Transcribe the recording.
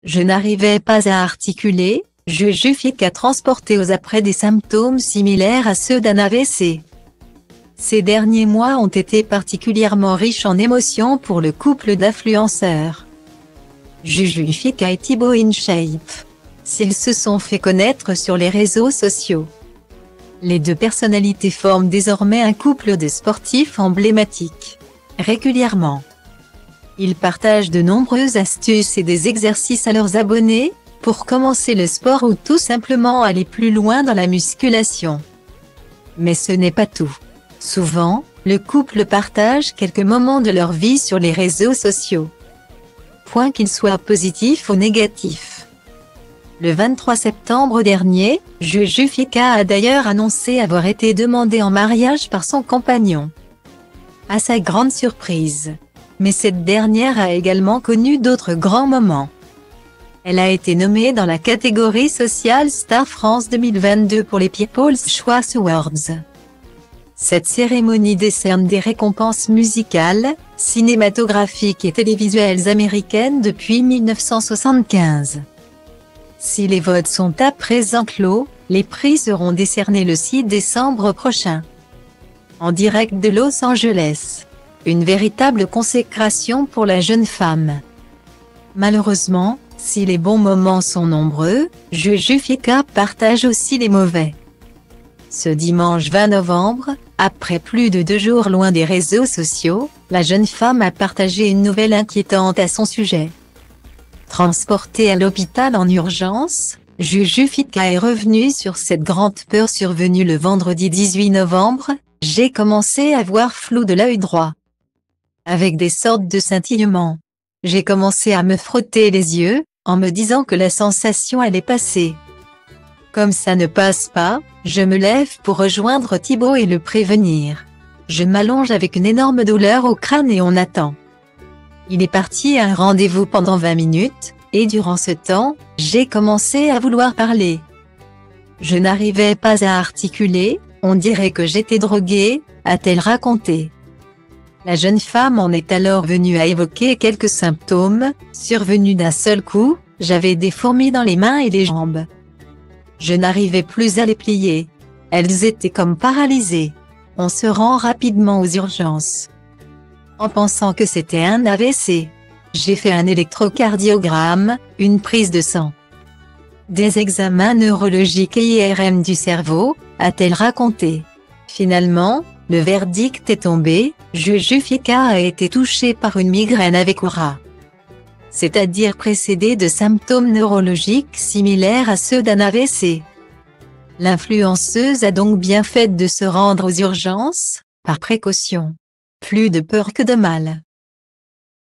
Je n'arrivais pas à articuler, Juju Fika transporté aux après des symptômes similaires à ceux d'un AVC. Ces derniers mois ont été particulièrement riches en émotions pour le couple d'influenceurs. Juju Fika et Thibaut InShape. S'ils se sont fait connaître sur les réseaux sociaux, les deux personnalités forment désormais un couple de sportifs emblématiques. Régulièrement, ils partagent de nombreuses astuces et des exercices à leurs abonnés, pour commencer le sport ou tout simplement aller plus loin dans la musculation. Mais ce n'est pas tout. Souvent, le couple partage quelques moments de leur vie sur les réseaux sociaux. Point qu'ils soient positifs ou négatifs. Le 23 septembre dernier, Juju Fika a d'ailleurs annoncé avoir été demandée en mariage par son compagnon. À sa grande surprise. Mais cette dernière a également connu d'autres grands moments. Elle a été nommée dans la catégorie Social Star France 2022 pour les People's Choice Awards. Cette cérémonie décerne des récompenses musicales, cinématographiques et télévisuelles américaines depuis 1975. Si les votes sont à présent clos, les prix seront décernés le 6 décembre prochain. En direct de Los Angeles. Une véritable consécration pour la jeune femme. Malheureusement, si les bons moments sont nombreux, Juju Fika partage aussi les mauvais. Ce dimanche 20 novembre, après plus de 2 jours loin des réseaux sociaux, la jeune femme a partagé une nouvelle inquiétante à son sujet. Transportée à l'hôpital en urgence, Juju Fika est revenue sur cette grande peur survenue le vendredi 18 novembre. J'ai commencé à voir flou de l'œil droit. Avec des sortes de scintillements. J'ai commencé à me frotter les yeux, en me disant que la sensation allait passer. Comme ça ne passe pas, je me lève pour rejoindre Thibaut et le prévenir. Je m'allonge avec une énorme douleur au crâne et on attend. Il est parti à un rendez-vous pendant 20 minutes, et durant ce temps, j'ai commencé à vouloir parler. Je n'arrivais pas à articuler, on dirait que j'étais droguée, a-t-elle raconté. La jeune femme en est alors venue à évoquer quelques symptômes, survenus d'un seul coup, j'avais des fourmis dans les mains et les jambes. Je n'arrivais plus à les plier. Elles étaient comme paralysées. On se rend rapidement aux urgences. En pensant que c'était un AVC. J'ai fait un électrocardiogramme, une prise de sang. Des examens neurologiques et IRM du cerveau, a-t-elle raconté. Finalement, le verdict est tombé, Juju Fika a été touchée par une migraine avec aura. C'est-à-dire précédée de symptômes neurologiques similaires à ceux d'un AVC. L'influenceuse a donc bien fait de se rendre aux urgences, par précaution. Plus de peur que de mal.